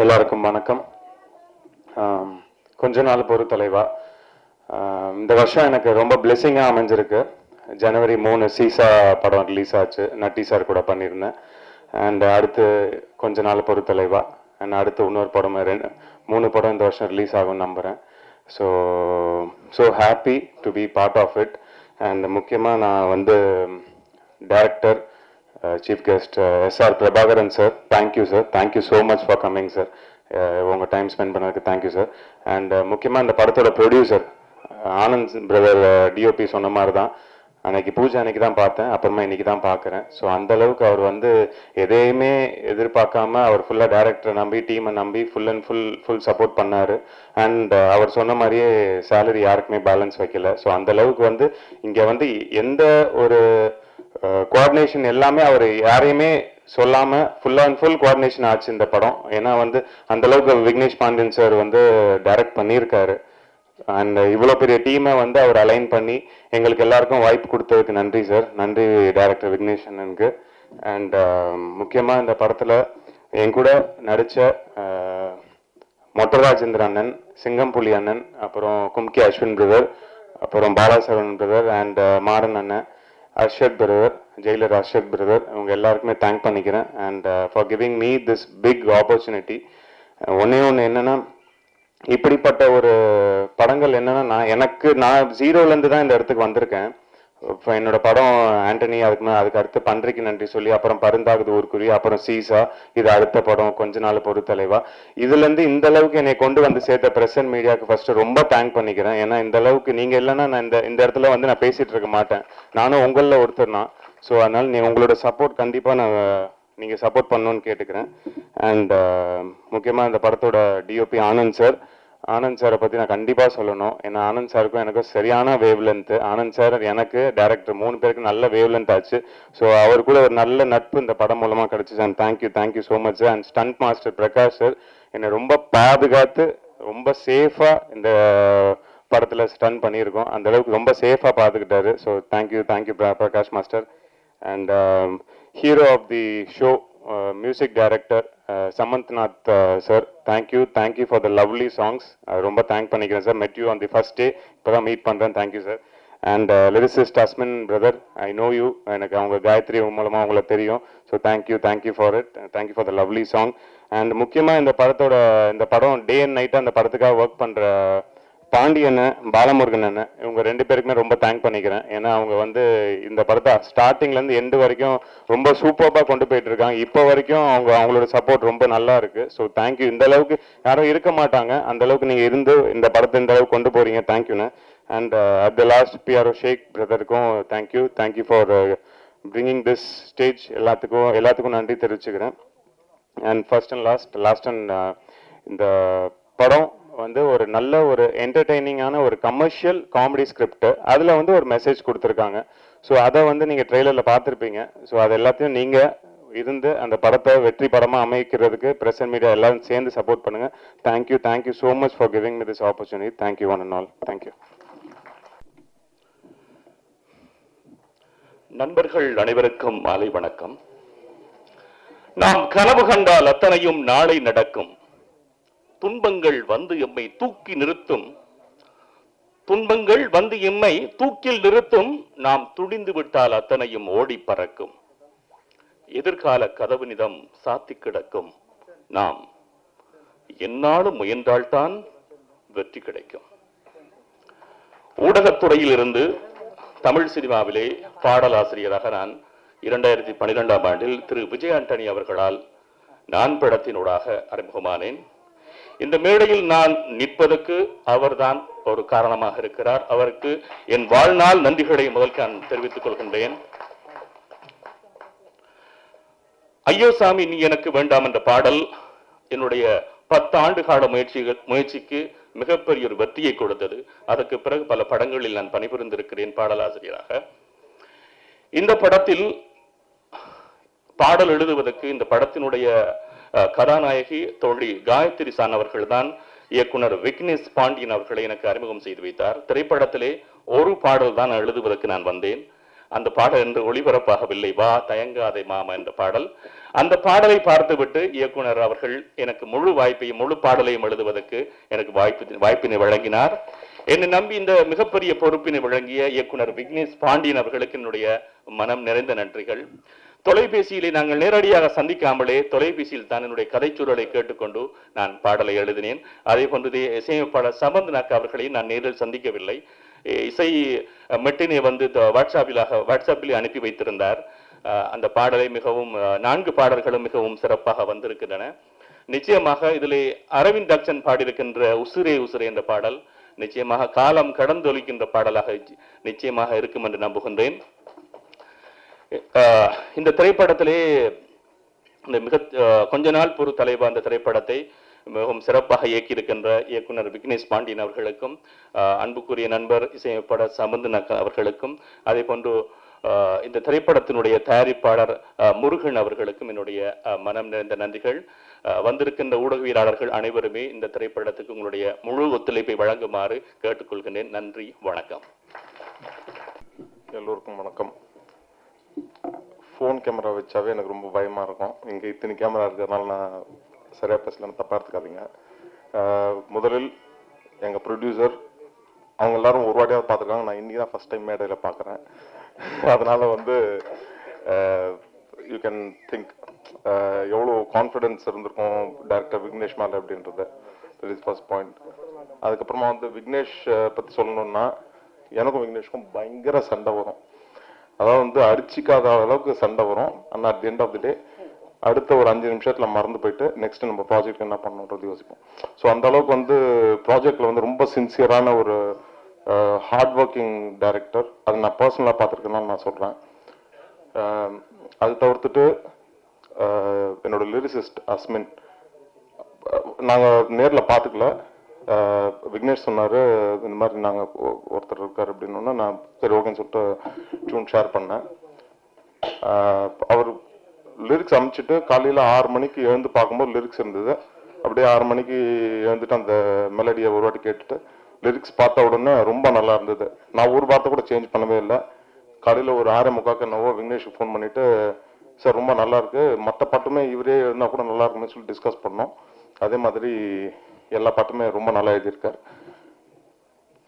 எல்லாருக்கும் வணக்கம். கொஞ்ச நாள் பொறு தலைவா, இந்த வருஷம் எனக்கு ரொம்ப பிளெஸிங்காக அமைஞ்சிருக்கு. ஜனவரி 3 சீசா படம் ரிலீஸ் ஆச்சு. நட்டி சார் கூட பண்ணியிருந்தேன். அண்ட் அடுத்து கொஞ்ச நாள் பொறு தலைவா, அண்ட் அடுத்து இன்னொரு படம் 3 படம் இந்த வருஷம் ரிலீஸ் ஆகும்னு நம்புகிறேன். So happy to be part of it. And முக்கியமாக நான் வந்து director chief guest SR Prabhakaran sir, thank you sir, thank you so much for coming sir. உங்கள் டைம் ஸ்பெண்ட் பண்ணதுக்கு தேங்க்யூ சார். அண்ட் முக்கியமாக இந்த படத்தோட ப்ரொடியூசர் ஆனந்த் பிரதர், டிஓபி சொன்ன மாதிரி தான், அன்னைக்கு பூஜை அன்னைக்கு தான் பார்த்தேன், அப்புறமா இன்னைக்கு தான் பார்க்குறேன். ஸோ அந்தளவுக்கு அவர் வந்து எதையுமே எதிர்பார்க்காம அவர் ஃபுல்லாக டேரக்டரை நம்பி, டீமை நம்பி ஃபுல் அண்ட் ஃபுல் சப்போர்ட் பண்ணார். அண்ட் அவர் சொன்ன மாதிரியே சேலரி யாருக்குமே பேலன்ஸ் வைக்கல. ஸோ அந்தளவுக்கு வந்து இங்கே வந்து எந்த ஒரு கோஆர்டினேஷன் எல்லாமே அவர் யாரையுமே சொல்லாமல் ஃபுல் அண்ட் ஃபுல் கோஆர்டினேஷன் ஆச்சு இந்த படம். ஏன்னா வந்து அந்தளவுக்கு விக்னேஷ் பாண்டியன் சார் வந்து டைரக்ட் பண்ணியிருக்காரு. அண்ட் இவ்வளோ பெரிய டீமை வந்து அவர் அலைன் பண்ணி எங்களுக்கு எல்லாருக்கும் வாய்ப்பு கொடுத்ததுக்கு நன்றி சார், நன்றி டைரக்டர் விக்னேஷ் அண்ணனுக்கு. அண்ட் முக்கியமாக இந்த படத்தில் என் கூட நடித்த மொட்டராஜேந்திர அண்ணன், சிங்கம்புலி அண்ணன், அப்புறம் கும்கி அஸ்வின் பிரதர், அப்புறம் பாலாசரவன் பிரதர், அண்ட் மாறன் அண்ணன், Arshad brother, jailer Arshad brother, இவங்க எல்லாருக்குமே தேங்க் பண்ணிக்கிறேன். And for giving me this big opportunity. ஒன்று என்னென்னா, இப்படிப்பட்ட ஒரு படங்கள் என்னென்னா, நான் ஜீரோலேருந்து தான் இந்த இடத்துக்கு வந்திருக்கேன். இப்போ என்னோட படம் ஆண்டனி, அதுக்கு அடுத்து பன்றிக்கு நன்றி சொல்லி, அப்புறம் பருந்தாகுது ஊர்க்குருவி, அப்புறம் சீசா, இது அடுத்த படம் கொஞ்ச நாள் பொறு தலைவா. இதுலேருந்து இந்த அளவுக்கு என்னை கொண்டு வந்து சேர்த்த பிரஸ் அண்ட் மீடியாவுக்கு ஃபர்ஸ்ட் ரொம்ப தேங்க் பண்ணிக்கிறேன். ஏன்னா இந்த அளவுக்கு நீங்கள் இல்லைன்னா நான் இந்த இடத்துல வந்து நான் பேசிகிட்டு இருக்க மாட்டேன். நானும் உங்களில் ஒருத்தர் தான். ஸோ அதனால் உங்களோட சப்போர்ட் கண்டிப்பாக நீங்கள் சப்போர்ட் பண்ணணும்னு கேட்டுக்கிறேன். அண்ட் முக்கியமாக இந்த படத்தோட டிஓபி ஆனந்த் சாரை பற்றி நான் கண்டிப்பாக சொல்லணும். ஏன்னா ஆனந்த் சாருக்கும் எனக்கும் சரியான வேவ் லென்த்து. ஆனந்த் சார் எனக்கு டேரக்டர் 3 பேருக்கு நல்ல வேவ் லென்த் ஆச்சு. ஸோ அவர் கூட ஒரு நல்ல நட்பு இந்த படம் மூலமாக கிடச்சிச்சு. And thank you so much sir. And stunt master Prakash sir என்னை ரொம்ப பாதுகாத்து ரொம்ப சேஃபாக இந்த படத்தில் ஸ்டன் பண்ணியிருக்கோம். அந்த அளவுக்கு ரொம்ப சேஃபாக பார்த்துக்கிட்டாரு. So thank you Prakash master. And hero of the show, music director Samanthnath sir, thank you for the lovely songs. ரொம்ப தேங்க் பண்ணிக்கிறேன் sir. Met you on the first day, இப்போ தான் மீட் பண்ணுறேன். Thank you sir. And lyricist Asmin brother, I know you, எனக்கு அவங்க காயத்ரி மூலமாக அவங்கள தெரியும். So thank you for it, thank you for the lovely song. And முக்கியமாக இந்த படம் டே அண்ட் நைட்டாக அந்த படத்துக்காக ஒர்க் பண்ணுற பாண்டியன், பாலமுருகன் அண்ணன், இவங்க 2 பேருக்குமே ரொம்ப தேங்க் பண்ணிக்கிறேன். ஏன்னா அவங்க வந்து இந்த படத்தை ஸ்டார்டிங்லேருந்து எண்டு வரைக்கும் ரொம்ப சூப்பராக கொண்டு போயிட்டு இருக்காங்க. இப்போ வரைக்கும் அவங்களோட சப்போர்ட் ரொம்ப நல்லா இருக்கு. So thank you. இந்த அளவுக்கு யாரும் இருக்க மாட்டாங்க, அந்த அளவுக்கு நீங்கள் இருந்து இந்த படத்தை இந்த அளவுக்கு கொண்டு போறீங்க. தேங்க்யூண்ணே. And at the last PRO Sheikh பிரதருக்கும் thank you for bringing this stage. எல்லாத்துக்கும் நன்றி தெரிவிச்சுக்கிறேன். And first and last and இந்த படம் வந்து ஒரு நல்ல ஒரு என்டர்டெய்னிங்கான ஒரு கமர்ஷியல் காமெடி ஸ்கிரிப்ட். அதில் வந்து ஒரு மெசேஜ் கொடுத்துருக்காங்க. ஸோ அதை வந்து நீங்கள் ட்ரெய்லரில் பார்த்துருப்பீங்க. ஸோ அது எல்லாத்தையும் நீங்கள் இருந்து அந்த படத்தை வெற்றி படமாக அமைக்கிறதுக்கு பிரஸ் அண்ட் மீடியா எல்லாரும் சேர்ந்து சப்போர்ட் பண்ணுங்கள். Thank you so much for giving me this opportunity. Thank you one and all. Thank you. நண்பர்கள் அனைவருக்கும் மாலை வணக்கம். நாம் கனவு கண்டால் அத்தனையும் நாளை நடக்கும். துன்பங்கள் வந்து எம்மை தூக்கி நிறுத்தும், துன்பங்கள் வந்து எம்மை தூக்கில் நிறுத்தும். நாம் துணிந்து விட்டால் அத்தனையும் ஓடி பறக்கும். எதிர்கால கதவு நிதம் சாத்தி கிடக்கும். நாம் எந்நாளும் முயன்றால்தான் வெற்றி கிடைக்கும். ஊடகத்துறையில் இருந்து தமிழ் சினிமாவிலே பாடலாசிரியராக நான் 2012ஆம் ஆண்டில் திரு விஜய் ஆண்டனி அவர்களால் நான் படத்தினூடாக அறிமுகமானேன். இந்த மேடையில் நான் நிற்பதற்கு அவர்தான் ஒரு காரணமாக இருக்கிறார். அவருக்கு என் வாழ்நாள் நன்றிகளை முதல் நான் தெரிவித்துக் கொள்கின்றேன். ஐயோ சாமி நீ எனக்கு வேண்டாம் என்ற பாடல் என்னுடைய 10 ஆண்டு கால முயற்சிக்கு மிகப்பெரிய ஒரு வெற்றியை கொடுத்தது. அதற்கு பிறகு பல படங்களில் நான் பணிபுரிந்திருக்கிறேன் பாடலாசிரியராக. இந்த படத்தில் பாடல் எழுதுவதற்கு இந்த படத்தினுடைய கதாநாயகி தோழி காயத்ரி சான் அவர்கள் தான் இயக்குனர் விக்னேஷ் பாண்டியன் அவர்களை எனக்கு அறிமுகம் செய்து வைத்தார். திரைப்படத்திலே ஒரு பாடல் தான் எழுதுவதற்கு நான் வந்தேன். அந்த பாடல் என்று ஒளிபரப்பாகவில்லை. வா தயங்காதே மாமா என்ற பாடல். அந்த பாடலை பார்த்துவிட்டு இயக்குனர் அவர்கள் எனக்கு முழு வாய்ப்பையும் முழு பாடலையும் எழுதுவதற்கு எனக்கு வாய்ப்பினை வழங்கினார். என்னை நம்பி இந்த மிகப்பெரிய பொறுப்பினை வழங்கிய இயக்குனர் விக்னேஷ் பாண்டியன் அவர்களுக்கு என்னுடைய மனம் நிறைந்த நன்றிகள். தொலைபேசியிலே நாங்கள் நேரடியாக சந்திக்காமலே தொலைபேசியில் தான் என்னுடைய கதைச்சூழலை கேட்டுக்கொண்டு நான் பாடலை எழுதினேன். அதே போன்று இசையமைப்பாளர் சம்பந்தனாக் அவர்களையும் நான் நேரில் சந்திக்கவில்லை. இசை மெட்டினை வந்து வாட்ஸ்அப்பில் அனுப்பி வைத்திருந்தார். அந்த பாடலை மிகவும் 4 பாடல்களும் மிகவும் சிறப்பாக வந்திருக்கின்றன. நிச்சயமாக இதிலே அரவிந்த் தக்ஷன் பாடியிருக்கின்ற உசுரே உசுரே என்ற பாடல் நிச்சயமாக காலம் கடந்தொழிக்கின்ற பாடலாக நிச்சயமாக இருக்கும் என்று நம்புகின்றேன். இந்த திரைப்படத்திலே இந்த கொஞ்ச நாள் பொறு தலைவா அந்த திரைப்படத்தை மிகவும் சிறப்பாக இயக்கியிருக்கின்ற இயக்குனர் விக்னேஷ் பாண்டியன் அவர்களுக்கும், அன்புக்குரிய நண்பர் இசையமைப்பாளர் சம்பந்தனாக் அவர்களுக்கும், அதே போன்று இந்த திரைப்படத்தினுடைய தயாரிப்பாளர் முருகன் அவர்களுக்கும் என்னுடைய மனம் நிறைந்த நன்றிகள். வந்திருக்கின்ற ஊடகவியலாளர்கள் அனைவருமே இந்த திரைப்படத்துக்கு உங்களுடைய முழு ஒத்துழைப்பை வழங்குமாறு கேட்டுக்கொள்கின்றேன். நன்றி, வணக்கம். எல்லோருக்கும் வணக்கம். ஃபோன் கேமரா வச்சாவே எனக்கு ரொம்ப பயமாக இருக்கும். இங்கே இத்தனை கேமரா இருக்கிறதுனால நான் சரியாக பேசலன்னு தப்பாக எடுத்துக்காதீங்க. முதலில் எங்கள் ப்ரொடியூசர் அவங்க எல்லாரும் ஒரு வாட்டியாவது பார்த்துருக்காங்க. நான் இன்றைக்கி தான் ஃபஸ்ட் டைம் மேடையில் பார்க்குறேன். அதனால் வந்து யூ கேன் திங்க் எவ்வளோ கான்ஃபிடென்ஸ் இருந்திருக்கும் டைரக்டர் விக்னேஷ் மேலே அப்படின்றது. That is first point. அதுக்கப்புறமா வந்து விக்னேஷ் பற்றி சொல்லணுன்னா எனக்கும் விக்னேஷ்க்கும் பயங்கர சண்டை வரும். அதாவது வந்து அடிச்சிக்காத அளவுக்கு சண்டை வரும். ஆனால் at the end of the day அடுத்த ஒரு 5 நிமிஷத்தில் மறந்து போயிட்டு நெக்ஸ்ட் நம்ம ப்ராஜெக்ட் என்ன பண்ணணுன்றது யோசிப்போம். ஸோ அந்த அளவுக்கு வந்து ப்ராஜெக்டில் வந்து ரொம்ப சின்சியரான ஒரு ஹார்ட் ஒர்க்கிங் டைரக்டர். அதை நான் பர்சனலாக பார்த்துருக்கேன்னு நான் சொல்கிறேன். அது தவிர்த்துட்டு என்னோட லிரிசிஸ்ட் அஸ்மின் நாங்கள் நேரில் பார்த்துக்கல. விக்னேஷ் சொன்னார் இந்த மாதிரி நாங்கள் ஒருத்தர் இருக்கார் அப்படின்னா நான் சரி ஓகேன்னு சொல்லிட்டு டியூன் ஷேர் பண்ணேன். அவர் லிரிக்ஸ் அமைச்சிட்டு காலையில் 6 மணிக்கு எழுந்து பார்க்கும்போது லிரிக்ஸ் இருந்தது. அப்படியே 6 மணிக்கு எழுந்துட்டு அந்த மெலடியை ஒரு வாட்டி கேட்டுட்டு லிரிக்ஸ் பார்த்த உடனே ரொம்ப நல்லா இருந்தது. நான் ஒரு வார்த்தை கூட சேஞ்ச் பண்ணவே இல்லை. காலையில் ஒரு 6:45 என்னவோ விக்னேஷுக்கு ஃபோன் பண்ணிவிட்டு சார் ரொம்ப நல்லா இருக்கு, மற்ற பாட்டுமே இவரே எழுதினா கூட நல்லா இருக்குன்னு சொல்லி டிஸ்கஸ் பண்ணோம். அதே மாதிரி எல்லா பாட்டுமே ரொம்ப நல்லா எழுதியிருக்கார்.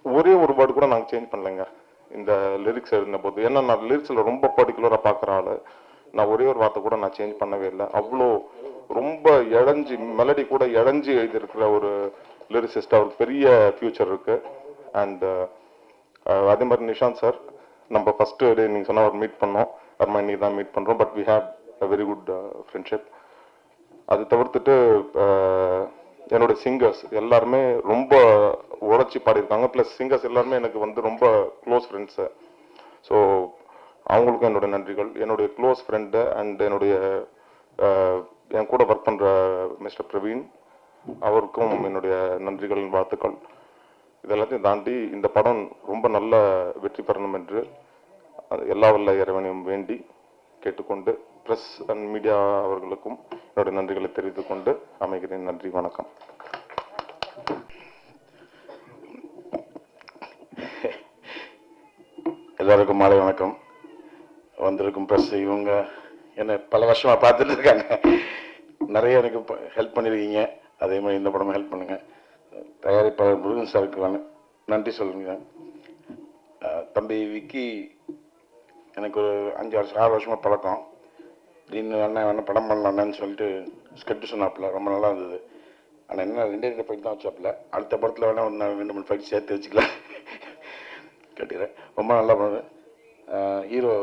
ஒரே ஒரு வேர்டு கூட நாங்கள் சேஞ்ச் பண்ணலைங்க இந்த லிரிக்ஸ் எழுதின போது. ஏன்னா நான் லிரிக்ஸில் ரொம்ப பர்டிகுலராக பார்க்குற ஆள். நான் ஒரே ஒரு வார்த்தை கூட நான் சேஞ்ச் பண்ணவே இல்லை. அவ்வளோ ரொம்ப இழஞ்சி மெலடி கூட இழஞ்சி எழுதியிருக்கிற ஒரு லிரிசிஸ்ட். அவருக்கு பெரிய ஃபியூச்சர் இருக்கு. அண்ட் அதே மாதிரி நிஷாந்த் சார் நம்ம ஃபர்ஸ்ட் டே நீங்கள் சொன்ன அவர் மீட் பண்ணோம். அருமா இன்னைக்கு தான் மீட் பண்ணுறோம். But we have a very good friendship. அது தவிர்த்துட்டு என்னோட சிங்கர்ஸ் எல்லாருமே ரொம்ப உழைச்சி பாடியிருக்காங்க. ப்ளஸ் சிங்கர்ஸ் எல்லாருமே எனக்கு வந்து ரொம்ப க்ளோஸ் ஃப்ரெண்ட்ஸு. ஸோ அவங்களுக்கும் என்னோட நன்றிகள். என்னுடைய க்ளோஸ் ஃப்ரெண்டு அண்ட் என்னுடைய என் கூட ஒர்க் பண்ணுற மிஸ்டர் பிரவீன் அவருக்கும் என்னுடைய நன்றிகள், வாழ்த்துக்கள். இதெல்லாத்தையும் தாண்டி இந்த படம் ரொம்ப நல்ல வெற்றி பெறணும் என்று எல்லா வல்ல இறைவனையும் வேண்டி கேட்டுக்கொண்டு பிரஸ் அண்ட் மீடியா அவர்களுக்கும் என்னுடைய நன்றிகளை தெரிவித்துக் கொண்டு அமைகிறேன். நன்றி, வணக்கம். எல்லாருக்கும் மாலை வணக்கம். வந்திருக்கும் பிரஸ் இவங்க என்னை பல வருஷமா பார்த்துட்டு இருக்காங்க. நிறைய எனக்கு ஹெல்ப் பண்ணியிருக்கீங்க. அதே மாதிரி இந்த படமும் ஹெல்ப் பண்ணுங்க. தயாரிப்பாளர் முருகன் சாருக்கு நன்றி சொல்லுங்க. தம்பி விக்கி எனக்கு ஒரு 6 வருஷமா பழக்கம். திடீர்னு அண்ணன் படம் பண்ணலான்னு சொல்லிட்டு ஸ்கிரிப்ட் சொன்னாப்புல ரொம்ப நல்லா இருந்தது. ஆனால் என்ன 2 ஃபைட் தான் வச்சாப்புல. அடுத்த படத்தில் வேணா ஒரு 2-3 ஃபைட் சேர்த்து வச்சுக்கலாம் கேட்டுக்கிறேன். ரொம்ப நல்லா பண்ணுது. ஹீரோ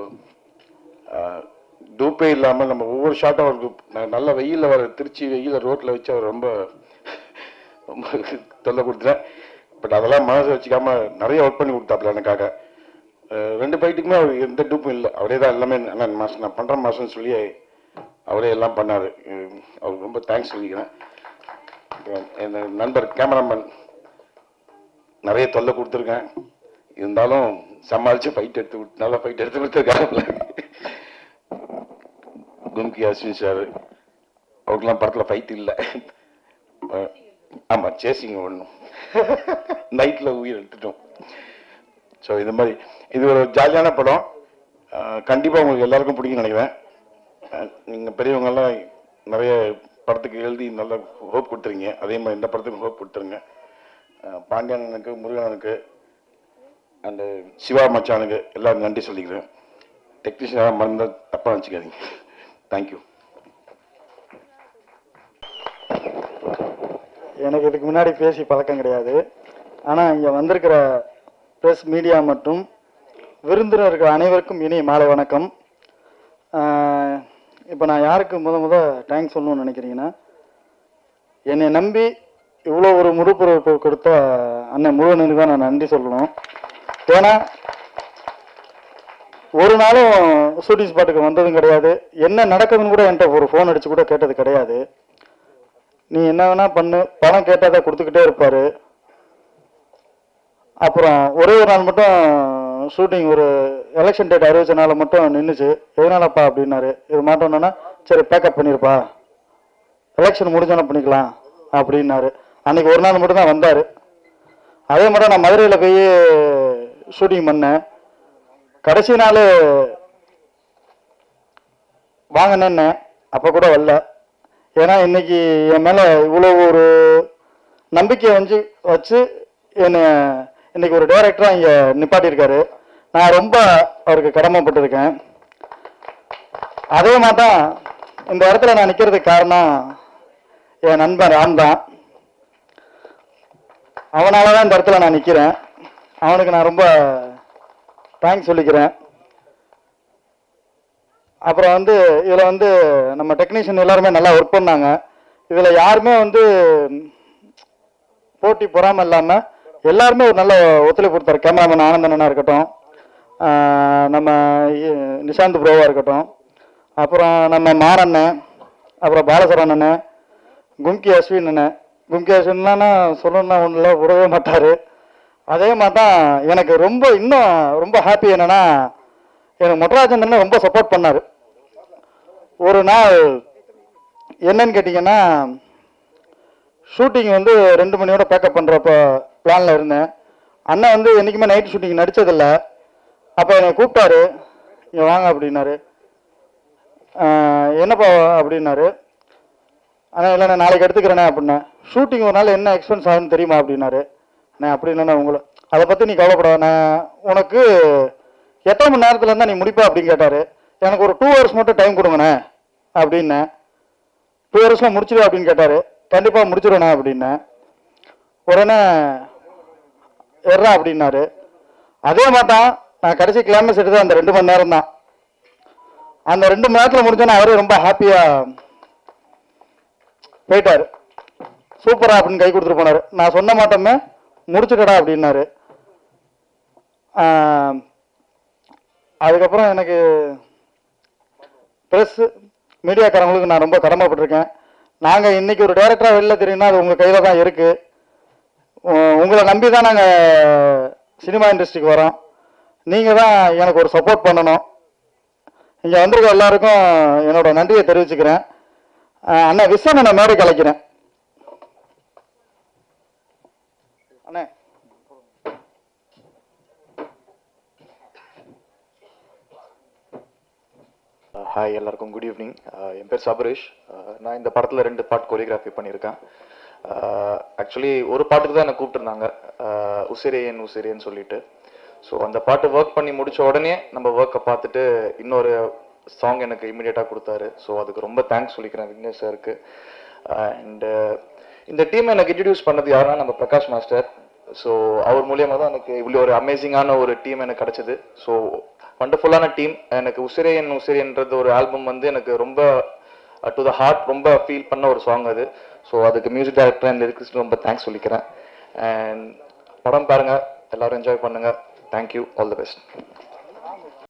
டூப்பே இல்லாமல் நம்ம ஒவ்வொரு ஷாட்டும் அவருக்கு நல்ல வெயிலில் வர திருச்சி வெயிலில் ரோட்டில் வச்சு அவர் ரொம்ப ரொம்ப தொல்லை கொடுத்துட்டேன். பட் அதெல்லாம் மனசு வச்சுக்காம நிறைய ஒர்க் பண்ணி கொடுத்தாப்புல எனக்காக. 2 ஃபைட்டுக்குமே அவர் எந்த டூப்பும் இல்லை. அவரே தான் எல்லாமே அண்ணன் மாஸ்டர் நான் பண்ணுறேன் மாஸ்டர்னு சொல்லி அவரே எல்லாம் பண்ணார். அவருக்கு ரொம்ப தேங்க்ஸ் சொல்லிக்கிறேன். என் நண்பர் கேமராமேன் நிறைய தொல்லை கொடுத்துருக்கேன். இருந்தாலும் சமாளித்து ஃபைட் எடுத்து நல்லா ஃபைட் எடுத்து கொடுத்துருக்காப்புல. கும்கி அஸ்வின் சார் அவருக்கெல்லாம் படத்தில் ஃபைட் இல்லை. ஆமாம், சேசிங் ஒன்றும் நைட்டில் உயிர் எடுத்துட்டோம். ஸோ இது மாதிரி இது ஒரு ஜாலியான படம். கண்டிப்பாக உங்களுக்கு எல்லாருக்கும் பிடிக்கும்னு நினைக்கிறேன். நீங்கள் பெரியவங்கெல்லாம் நிறைய படத்துக்கு எழுதி நல்ல ஹோப் கொடுத்துருங்க. அதே மாதிரி இந்த படத்துக்கு ஹோப் கொடுத்துருங்க. பாண்டியனுக்கு, முருகனுக்கு அண்டு சிவா மச்சானுக்கு எல்லாரும் நன்றி சொல்லிக்கிறேன். டெக்னீஷியனாக மறந்தால் தப்பாக நினச்சிக்காதீங்க. தேங்க்யூ. எனக்கு இதுக்கு முன்னாடி பேசி பழக்கம் கிடையாது. ஆனால் இங்கே வந்திருக்கிற ப்ரெஸ், மீடியா மற்றும் விருந்தினர்கள் அனைவருக்கும் இனிய மாலை வணக்கம். இப்போ நான் யாருக்கு முத தேங்க்ஸ் சொல்லணும்னு நினைக்கிறீங்கன்னா, என்னை நம்பி இவ்வளோ ஒரு முழுப்பொறுப்பு கொடுத்த அண்ணன் முருகனுக்கு தான் நான் நன்றி சொல்லணும். ஏன்னா ஒரு நாளும் ஷூட்டிங் ஸ்பாட்டுக்கு வந்ததும் கிடையாது, என்ன நடக்குதுன்னு கூட என்கிட்ட ஒரு ஃபோன் அடித்து கூட கேட்டது கிடையாது. நீ என்ன வேணா பண்ணு, பணம் கேட்டால் கொடுத்துக்கிட்டே இருப்பார். அப்புறம் ஒரே ஒரு நாள் மட்டும் ஷூட்டிங் ஒரு எலெக்ஷன் டேட் அறிவிச்ச நாள் மட்டும் நின்றுச்சு. எதனாலப்பா அப்படின்னாரு. இது மாட்டோன்னா சரி பேக்கப் பண்ணியிருப்பா, எலெக்ஷன் முடிஞ்சோன்னா பண்ணிக்கலாம் அப்படின்னாரு. அன்னைக்கு ஒரு நாள் மட்டும் தான் வந்தார். அதே மாதிரி நான் மதுரையில் போய் ஷூட்டிங் பண்ணேன். கடைசி நாள் வாங்கினேன்னு அப்போ கூட வரல. ஏன்னா இன்னைக்கு என் மேலே இவ்வளோ ஒரு நம்பிக்கை வச்சு என்னை இன்னைக்கு ஒரு டைரக்டராக இங்கே நிப்பாட்டியிருக்காரு. நான் ரொம்ப அவருக்கு கடமைப்பட்டிருக்கேன். அதே மாதிரி தான் இந்த இடத்துல நான் நிற்கிறதுக்கு காரணம் என் நண்பன் ராம் தான். அவனால தான் இந்த இடத்துல நான் நிற்கிறேன். அவனுக்கு நான் ரொம்ப தேங்க்ஸ் சொல்லிக்கிறேன். அப்புறம் இதில் நம்ம டெக்னீஷியன் எல்லாருமே நல்லா ஒர்க் பண்ணாங்க. இதில் யாருமே போட்டி பொறாமல் இல்லாமல் எல்லாருமே ஒரு நல்ல ஒத்துழைப்பு கொடுத்தாரு. கேமராமேன் ஆனந்தனா இருக்கட்டும், நம்ம நிஷாந்த் ப்ரோவாக இருக்கட்டும், அப்புறம் நம்ம மாறண்ணன், அப்புறம் பாலசரன் அண்ணன், கும்கி அஸ்வின் அண்ணன். கும்கி அஸ்வின்லாம் சொல்லணும்னா ஒன்றும் இல்லை, விடவே மாட்டார். அதே மாதிரி தான் எனக்கு இன்னும் ரொம்ப ஹாப்பி என்னென்னா, எனக்கு மொட்டராஜன் அண்ணன் ரொம்ப சப்போர்ட் பண்ணார். ஒரு நாள் என்னன்னு கேட்டிங்கன்னா, ஷூட்டிங் 2 மணியோட பேக்கப் பண்ணுறப்போ பிளானில் இருந்தேன். அண்ணன் என்றைக்குமே நைட் ஷூட்டிங் நடித்ததில்லை. அப்போ என்னை கூப்பிட்டாரு, இங்கே வாங்க அப்படின்னாரு. என்னப்பா அப்படின்னாரு. ஆனால் இல்லை நான் நாளைக்கு எடுத்துக்கிறேனே அப்படின்னேன். ஷூட்டிங் ஒரு நாள் என்ன எக்ஸ்பென்ஸ் ஆகுதுன்னு தெரியுமா அப்படின்னாரு. நான் அப்படி இல்லைண்ணா, உங்களை அதை பற்றி நீ கவலைப்படாத, நான் உனக்கு எத்தனை மணி நேரத்தில் இருந்தால் நீ முடிப்பா அப்படின்னு கேட்டார். எனக்கு ஒரு 2 hours மட்டும் டைம் கொடுங்கண்ணே அப்படின்னேன். 2 hours முடிச்சிடு அப்படின்னு கேட்டார். கண்டிப்பாக முடிச்சிடுவேண்ணே அப்படின்னேன். உடனே எறா அப்படின்னாரு. அதே மாட்டான் நான் கடைசி கிளைமேக்ஸ் எடுத்தது அந்த 2 மணி நேரம் தான். அந்த 2 மணி நேரத்தில் முடிஞ்சோன்னா அவரே ரொம்ப ஹாப்பியாக போயிட்டார். சூப்பரா அப்படின்னு கை கொடுத்துட்டு போனார். நான் சொன்ன மாட்டோமே முடிச்சுட்டடா அப்படின்னாரு. அதுக்கப்புறம் எனக்கு ப்ரெஸ் மீடியாக்காரங்களுக்கு நான் ரொம்ப கடமைப்பட்டிருக்கேன். நாங்கள் இன்னைக்கு ஒரு டைரக்டராக வெளில தெரியும்னா அது உங்கள் கையில் தான் இருக்குது. உங்களை நம்பி தான் நாங்கள் சினிமா இண்டஸ்ட்ரிக்கு வரோம். நீங்கள் தான் எனக்கு ஒரு சப்போர்ட் பண்ணணும். இங்கே வந்திருக்க எல்லாருக்கும் என்னோட நன்றியை தெரிவிச்சுக்கிறேன். அண்ணா விஸ்வன் நான் மேடைக்கு அழைக்கிறேன். அண்ணே ஹாய், எல்லாருக்கும் குட் ஈவினிங். என் பேர் சபரீஷ். நான் இந்த படத்தில் 2 பாட் கொரியோகிராஃபி பண்ணியிருக்கேன். ஆக்சுவலி ஒரு பாட்டுக்கு தான் என்னை கூப்பிட்டுருந்தாங்க, உசிரேன் உசிரேன்னு சொல்லிட்டு. ஸோ அந்த பாட்டு ஒர்க் பண்ணி முடித்த உடனே நம்ம ஒர்க்கை பார்த்துட்டு இன்னொரு சாங் எனக்கு இமீடியட்டாக கொடுத்தாரு. ஸோ அதுக்கு ரொம்ப தேங்க்ஸ் சொல்லிக்கிறேன் விக்னேஷ் சாருக்கு. அண்டு இந்த டீம் எனக்கு இன்ட்ரடியூஸ் பண்ணது யாருன்னா நம்ம பிரகாஷ் மாஸ்டர். ஸோ அவர் மூலியமாக தான் எனக்கு இவ்வளோ ஒரு அமேசிங்கான ஒரு டீம் எனக்கு கிடச்சிது. ஸோ வண்டர்ஃபுல்லான டீம். எனக்கு உசிரேன் உசிரேன்றது ஒரு ஆல்பம் எனக்கு ரொம்ப டு த ஹார்ட், ரொம்ப ஃபீல் பண்ண ஒரு சாங் அது. ஸோ அதுக்கு மியூசிக் டைரக்டர் அண்ட் லிரிக்ஸ்க்கு ரொம்ப தேங்க்ஸ் சொல்லிக்கிறேன். அண்ட் படம் பாருங்கள், எல்லோரும் என்ஜாய் பண்ணுங்கள். Thank you, all the best.